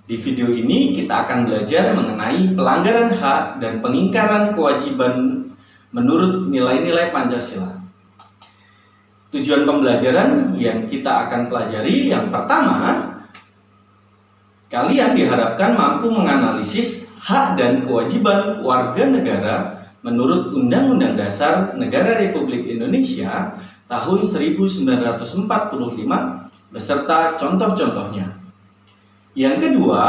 di video ini kita akan belajar mengenai pelanggaran hak dan pengingkaran kewajiban menurut nilai-nilai Pancasila. Tujuan pembelajaran yang kita akan pelajari yang pertama, kalian diharapkan mampu menganalisis hak dan kewajiban warga negara menurut Undang-Undang Dasar Negara Republik Indonesia tahun 1945 beserta contoh-contohnya. Yang kedua,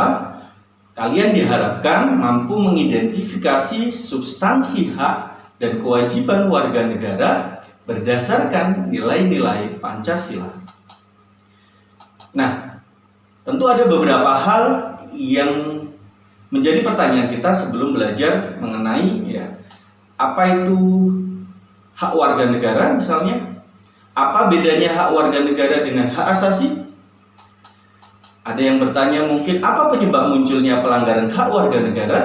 kalian diharapkan mampu mengidentifikasi substansi hak dan kewajiban warga negara berdasarkan nilai-nilai Pancasila. Nah, tentu ada beberapa hal yang menjadi pertanyaan kita sebelum belajar mengenai apa itu hak warga negara misalnya. Apa bedanya hak warga negara dengan hak asasi? Ada yang bertanya mungkin apa penyebab munculnya pelanggaran hak warga negara?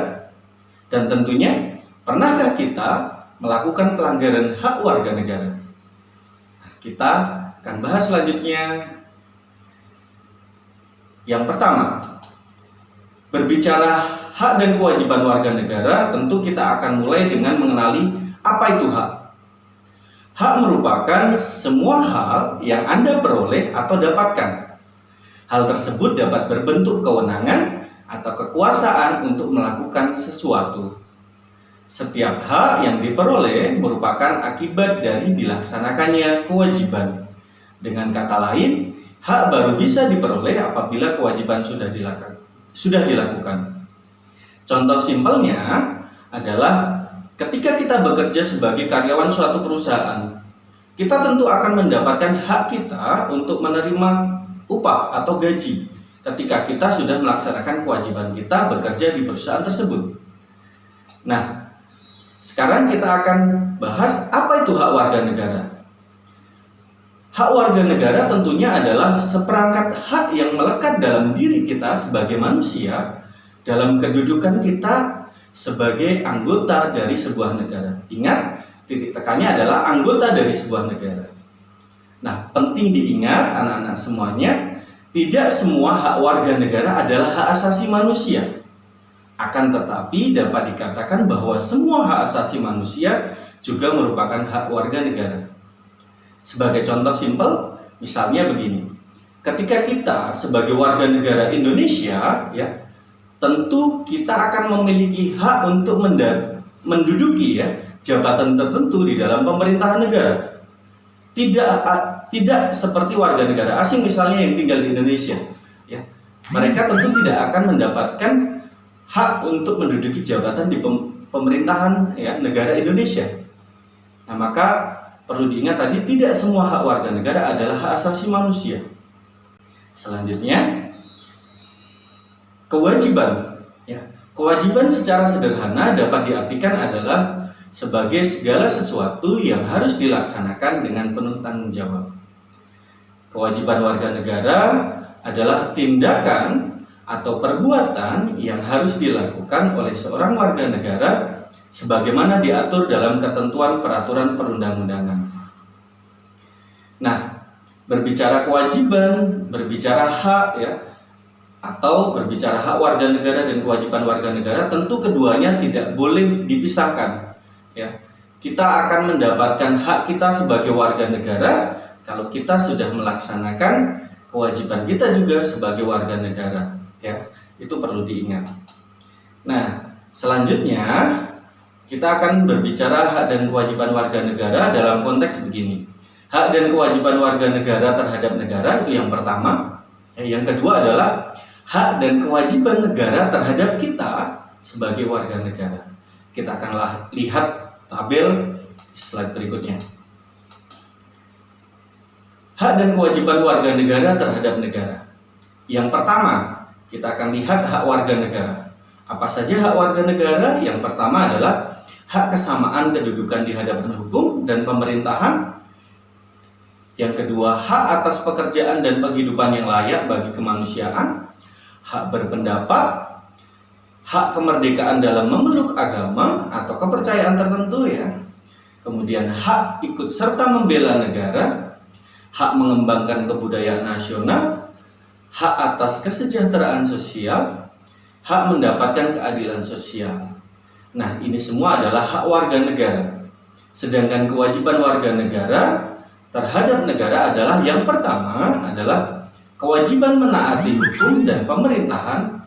Dan tentunya, pernahkah kita melakukan pelanggaran hak warga negara? Kita akan bahas selanjutnya. Yang pertama, berbicara hak dan kewajiban warga negara, tentu kita akan mulai dengan mengenali apa itu hak. Hak merupakan semua hal yang Anda peroleh atau dapatkan. Hal tersebut dapat berbentuk kewenangan atau kekuasaan untuk melakukan sesuatu. Setiap hak yang diperoleh merupakan akibat dari dilaksanakannya kewajiban. Dengan kata lain, hak baru bisa diperoleh apabila kewajiban sudah dilakukan. Contoh simpelnya adalah ketika kita bekerja sebagai karyawan suatu perusahaan, kita tentu akan mendapatkan hak kita untuk menerima upah atau gaji ketika kita sudah melaksanakan kewajiban kita bekerja di perusahaan tersebut. Nah, sekarang kita akan bahas apa itu hak warga negara. Hak warga negara tentunya adalah seperangkat hak yang melekat dalam diri kita sebagai manusia dalam kedudukan kita sebagai anggota dari sebuah negara. Ingat, titik tekannya adalah anggota dari sebuah negara. Nah, penting diingat anak-anak semuanya, tidak semua hak warga negara adalah hak asasi manusia. Akan tetapi dapat dikatakan bahwa semua hak asasi manusia juga merupakan hak warga negara. Sebagai contoh simpel, misalnya begini. Ketika kita sebagai warga negara Indonesia, tentu kita akan memiliki hak untuk menduduki jabatan tertentu di dalam pemerintahan negara. Tidak seperti warga negara asing misalnya yang tinggal di Indonesia. Mereka tentu tidak akan mendapatkan hak untuk menduduki jabatan di pemerintahan negara Indonesia. Nah, maka perlu diingat tadi tidak semua hak warga negara adalah hak asasi manusia. Selanjutnya, kewajiban. Kewajiban secara sederhana dapat diartikan adalah sebagai segala sesuatu yang harus dilaksanakan dengan penuh tanggung jawab. Kewajiban warga negara adalah tindakan atau perbuatan yang harus dilakukan oleh seorang warga negara sebagaimana diatur dalam ketentuan peraturan perundang-undangan. Nah, berbicara kewajiban, berbicara hak atau berbicara hak warga negara dan kewajiban warga negara, tentu keduanya tidak boleh dipisahkan. Kita akan mendapatkan hak kita sebagai warga negara kalau kita sudah melaksanakan kewajiban kita juga sebagai warga negara. Itu perlu diingat. Nah, selanjutnya kita akan berbicara hak dan kewajiban warga negara dalam konteks begini. Hak dan kewajiban warga negara terhadap negara itu yang pertama. Yang kedua adalah hak dan kewajiban negara terhadap kita sebagai warga negara. Kita akan lihat tabel slide berikutnya. Hak dan kewajiban warga negara terhadap negara. Yang pertama, kita akan lihat hak warga negara. Apa saja hak warga negara? Yang pertama adalah hak kesamaan kedudukan di hadapan hukum dan pemerintahan. Yang kedua, hak atas pekerjaan dan penghidupan yang layak bagi kemanusiaan. Hak berpendapat, hak kemerdekaan dalam memeluk agama atau kepercayaan tertentu Kemudian hak ikut serta membela negara, hak mengembangkan kebudayaan nasional, hak atas kesejahteraan sosial, hak mendapatkan keadilan sosial. Nah, ini semua adalah hak warga negara. Sedangkan kewajiban warga negara terhadap negara adalah yang pertama adalah kewajiban menaati hukum dan pemerintahan,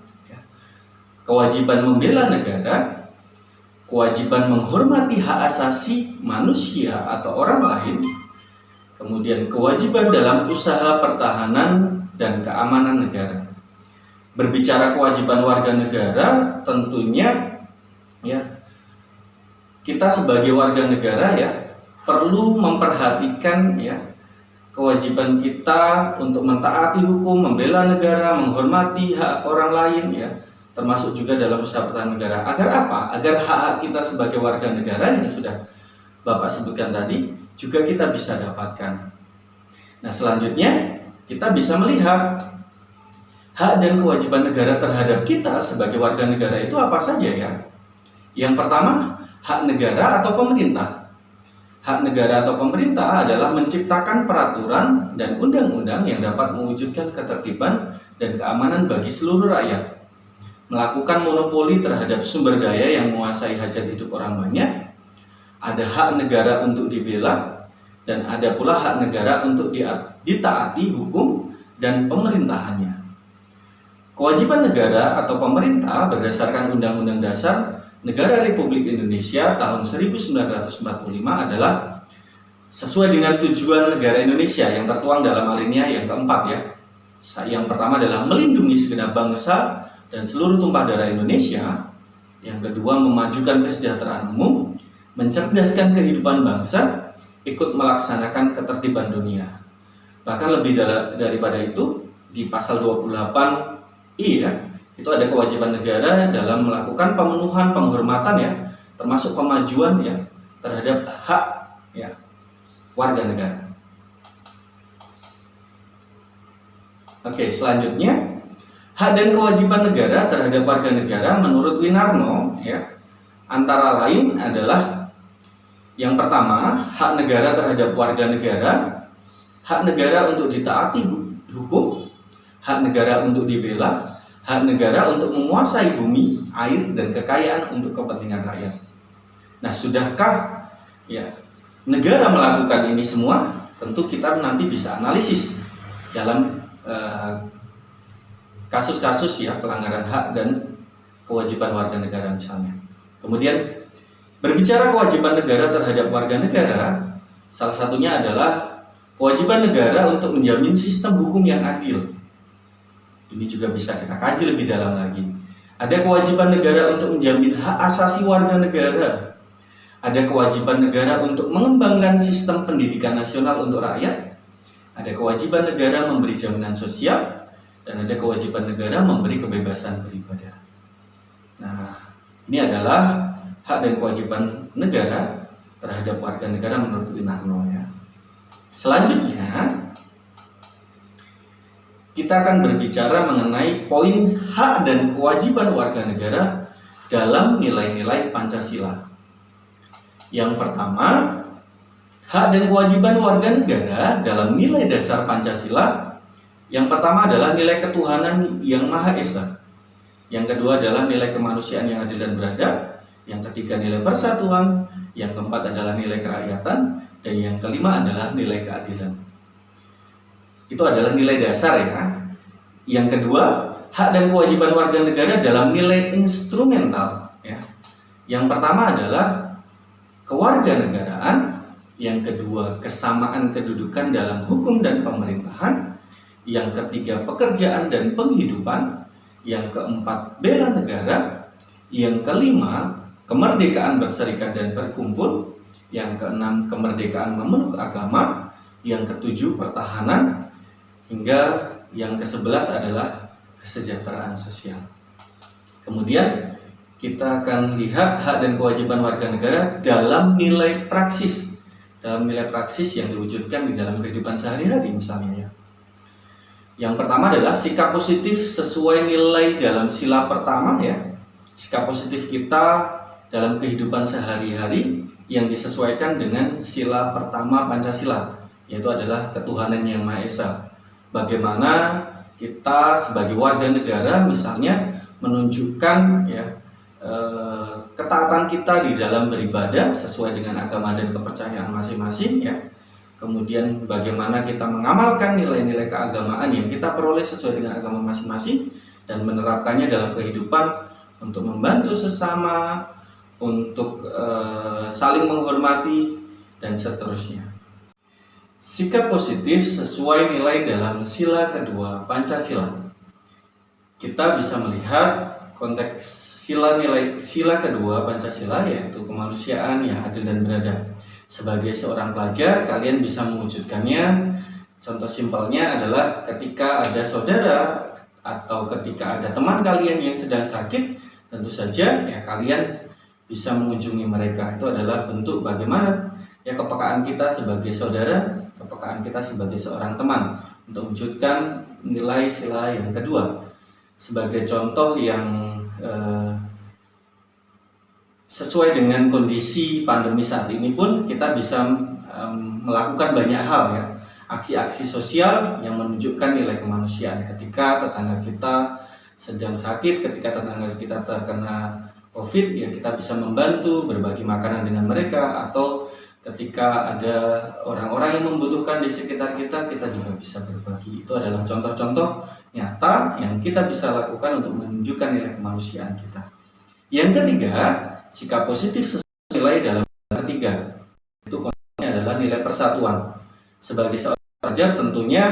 kewajiban membela negara, kewajiban menghormati hak asasi manusia atau orang lain, kemudian kewajiban dalam usaha pertahanan dan keamanan negara. Berbicara kewajiban warga negara, tentunya kita sebagai warga negara perlu memperhatikan kewajiban kita untuk mentaati hukum, membela negara, menghormati hak orang lain termasuk juga dalam usaha pertahanan negara. Agar apa? Agar hak-hak kita sebagai warga negara yang sudah Bapak sebutkan tadi juga kita bisa dapatkan. Nah, selanjutnya kita bisa melihat hak dan kewajiban negara terhadap kita sebagai warga negara itu apa saja ya. Yang pertama, hak negara atau pemerintah. Hak negara atau pemerintah adalah menciptakan peraturan dan undang-undang yang dapat mewujudkan ketertiban dan keamanan bagi seluruh rakyat. Melakukan monopoli terhadap sumber daya yang menguasai hajat hidup orang banyak. Ada hak negara untuk dibela, dan ada pula hak negara untuk ditaati hukum dan pemerintahannya. Kewajiban negara atau pemerintah berdasarkan Undang-Undang Dasar Negara Republik Indonesia tahun 1945 adalah sesuai dengan tujuan negara Indonesia yang tertuang dalam alinea yang keempat ya. Yang pertama adalah melindungi segenap bangsa dan seluruh tumpah darah Indonesia. Yang kedua, memajukan kesejahteraan umum, mencerdaskan kehidupan bangsa, ikut melaksanakan ketertiban dunia. Bahkan lebih daripada itu, di pasal 28I itu ada kewajiban negara dalam melakukan pemenuhan penghormatan termasuk pemajuan terhadap hak warga negara. Oke, selanjutnya hak dan kewajiban negara terhadap warga negara menurut Winarno antara lain adalah yang pertama, hak negara terhadap warga negara, hak negara untuk ditaati hukum, hak negara untuk dibela, hak negara untuk menguasai bumi, air, dan kekayaan untuk kepentingan rakyat. Nah, sudahkah negara melakukan ini semua? Tentu kita nanti bisa analisis dalam kasus-kasus pelanggaran hak dan kewajiban warga negara misalnya. Kemudian berbicara kewajiban negara terhadap warga negara, salah satunya adalah kewajiban negara untuk menjamin sistem hukum yang adil. Ini juga bisa kita kaji lebih dalam lagi. Ada kewajiban negara untuk menjamin hak asasi warga negara. Ada kewajiban negara untuk mengembangkan sistem pendidikan nasional untuk rakyat. Ada kewajiban negara memberi jaminan sosial. Dan ada kewajiban negara memberi kebebasan beribadah. Nah, ini adalah hak dan kewajiban negara terhadap warga negara menurut Winarno Selanjutnya, kita akan berbicara mengenai poin hak dan kewajiban warga negara dalam nilai-nilai Pancasila. Yang pertama, hak dan kewajiban warga negara dalam nilai dasar Pancasila. Yang pertama adalah nilai ketuhanan yang Maha Esa. Yang kedua adalah nilai kemanusiaan yang adil dan beradab. Yang ketiga nilai persatuan. Yang keempat adalah nilai kerakyatan. Dan yang kelima adalah nilai keadilan. Itu adalah nilai dasar Yang kedua, hak dan kewajiban warga negara dalam nilai instrumental Yang pertama adalah kewarganegaraan, yang kedua kesamaan kedudukan dalam hukum dan pemerintahan, yang ketiga pekerjaan dan penghidupan, yang keempat bela negara, yang kelima kemerdekaan berserikat dan berkumpul, yang keenam kemerdekaan memeluk agama, yang ketujuh pertahanan, hingga yang ke-11 adalah kesejahteraan sosial. Kemudian kita akan lihat hak dan kewajiban warga negara dalam nilai praksis. Dalam nilai praksis yang diwujudkan di dalam kehidupan sehari-hari misalnya Yang pertama adalah sikap positif sesuai nilai dalam sila pertama Sikap positif kita dalam kehidupan sehari-hari yang disesuaikan dengan sila pertama Pancasila, yaitu adalah ketuhanan yang Maha Esa. Bagaimana kita sebagai warga negara misalnya menunjukkan ya ketaatan kita di dalam beribadah sesuai dengan agama dan kepercayaan masing-masing ya. Kemudian bagaimana kita mengamalkan nilai-nilai keagamaan yang kita peroleh sesuai dengan agama masing-masing dan menerapkannya dalam kehidupan untuk membantu sesama, untuk saling menghormati dan seterusnya. Sikap positif sesuai nilai dalam sila kedua Pancasila. Kita bisa melihat konteks sila kedua Pancasila yaitu kemanusiaan yang adil dan beradab. Sebagai seorang pelajar, kalian bisa mewujudkannya. Contoh simpelnya adalah ketika ada saudara atau ketika ada teman kalian yang sedang sakit, tentu saja ya kalian bisa mengunjungi mereka. Itu adalah bentuk bagaimana ya kepekaan kita sebagai saudara, kepekaan kita sebagai seorang teman untuk mewujudkan nilai sila yang kedua. Sebagai contoh yang sesuai dengan kondisi pandemi saat ini pun kita bisa melakukan banyak hal ya, aksi-aksi sosial yang menunjukkan nilai kemanusiaan. Ketika tetangga kita sedang sakit, ketika tetangga kita terkena COVID ya kita bisa membantu berbagi makanan dengan mereka, atau ketika ada orang-orang yang membutuhkan di sekitar kita, kita juga bisa berbagi. Itu adalah contoh-contoh nyata yang kita bisa lakukan untuk menunjukkan nilai kemanusiaan kita. Yang ketiga, sikap positif sesuai nilai dalam ketiga. Itu konteksnya adalah nilai persatuan. Sebagai seorang pelajar tentunya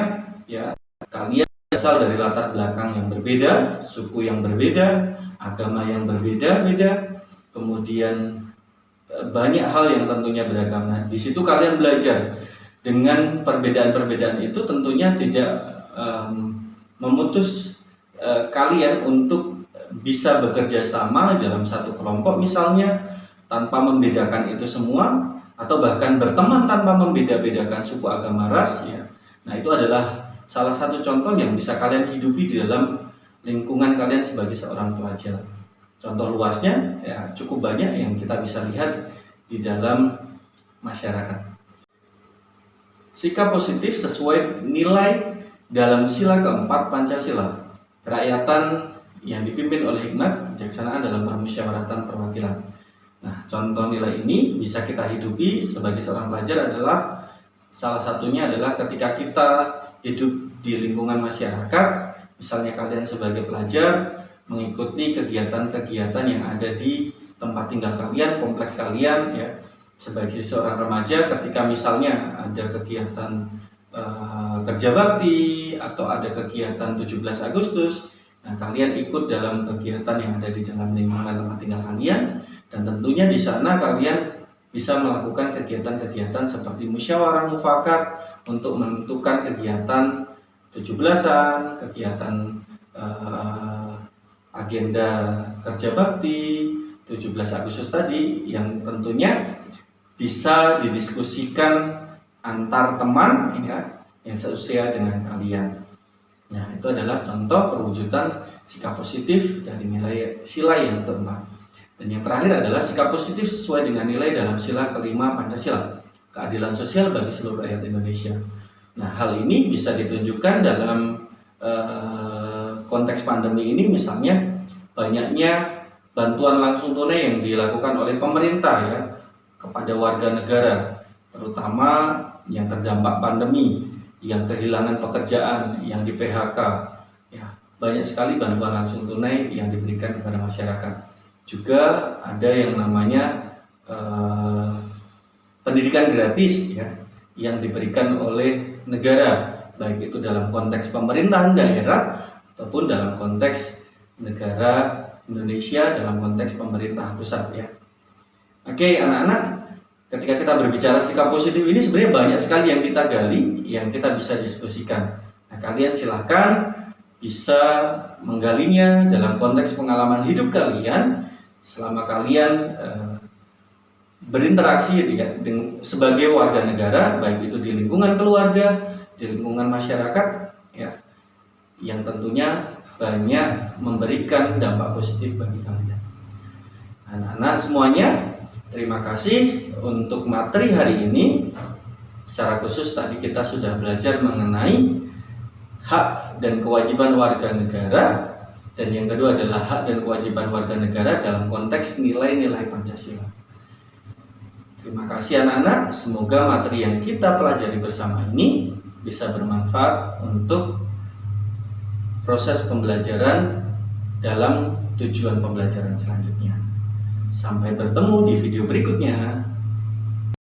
ya kalian berasal dari latar belakang yang berbeda, suku yang berbeda, agama yang berbeda-beda, kemudian banyak hal yang tentunya beragam. Nah, di situ kalian belajar dengan perbedaan-perbedaan itu tentunya tidak memutus kalian untuk bisa bekerja sama dalam satu kelompok misalnya tanpa membedakan itu semua, atau bahkan berteman tanpa membeda-bedakan suku, agama, ras ya. Nah, itu adalah salah satu contoh yang bisa kalian hidupi di dalam lingkungan kalian sebagai seorang pelajar. Contoh luasnya ya cukup banyak yang kita bisa lihat di dalam masyarakat. Sikap positif sesuai nilai dalam sila keempat Pancasila. Kerakyatan yang dipimpin oleh hikmat, kebijaksanaan dalam permusyawaratan perwakilan. Nah, contoh nilai ini bisa kita hidupi sebagai seorang pelajar adalah salah satunya adalah ketika kita hidup di lingkungan masyarakat, misalnya kalian sebagai pelajar mengikuti kegiatan-kegiatan yang ada di tempat tinggal kalian, kompleks kalian ya. Sebagai seorang remaja ketika misalnya ada kegiatan kerja bakti atau ada kegiatan 17 Agustus, nah kalian ikut dalam kegiatan yang ada di dalam lingkungan tempat tinggal kalian, dan tentunya di sana kalian bisa melakukan kegiatan-kegiatan seperti musyawarah mufakat untuk menentukan kegiatan 17-an, kegiatan agenda kerja bakti 17 Agustus tadi yang tentunya bisa didiskusikan antar teman ya, yang seusia dengan kalian. Nah, itu adalah contoh perwujudan sikap positif dari nilai sila yang keempat. Dan yang terakhir adalah sikap positif sesuai dengan nilai dalam sila kelima Pancasila, keadilan sosial bagi seluruh rakyat Indonesia. Nah, hal ini bisa ditunjukkan dalam konteks pandemi ini, misalnya banyaknya bantuan langsung tunai yang dilakukan oleh pemerintah ya kepada warga negara, terutama yang terdampak pandemi, yang kehilangan pekerjaan, yang di PHK ya. Banyak sekali bantuan langsung tunai yang diberikan kepada masyarakat. Juga ada yang namanya pendidikan gratis ya, yang diberikan oleh negara, baik itu dalam konteks pemerintahan daerah ataupun dalam konteks negara Indonesia dalam konteks pemerintah pusat ya. Oke anak-anak, ketika kita berbicara sikap positif ini sebenarnya banyak sekali yang kita gali, yang kita bisa diskusikan. Nah, kalian silahkan bisa menggalinya dalam konteks pengalaman hidup kalian selama kalian berinteraksi sebagai warga negara, baik itu di lingkungan keluarga, di lingkungan masyarakat ya, yang tentunya banyak memberikan dampak positif bagi kalian. Anak-anak semuanya, terima kasih untuk materi hari ini. Secara khusus tadi kita sudah belajar mengenai hak dan kewajiban warga negara, dan yang kedua adalah hak dan kewajiban warga negara dalam konteks nilai-nilai Pancasila. Terima kasih anak-anak, semoga materi yang kita pelajari bersama ini bisa bermanfaat untuk proses pembelajaran dalam tujuan pembelajaran selanjutnya. Sampai bertemu di video berikutnya.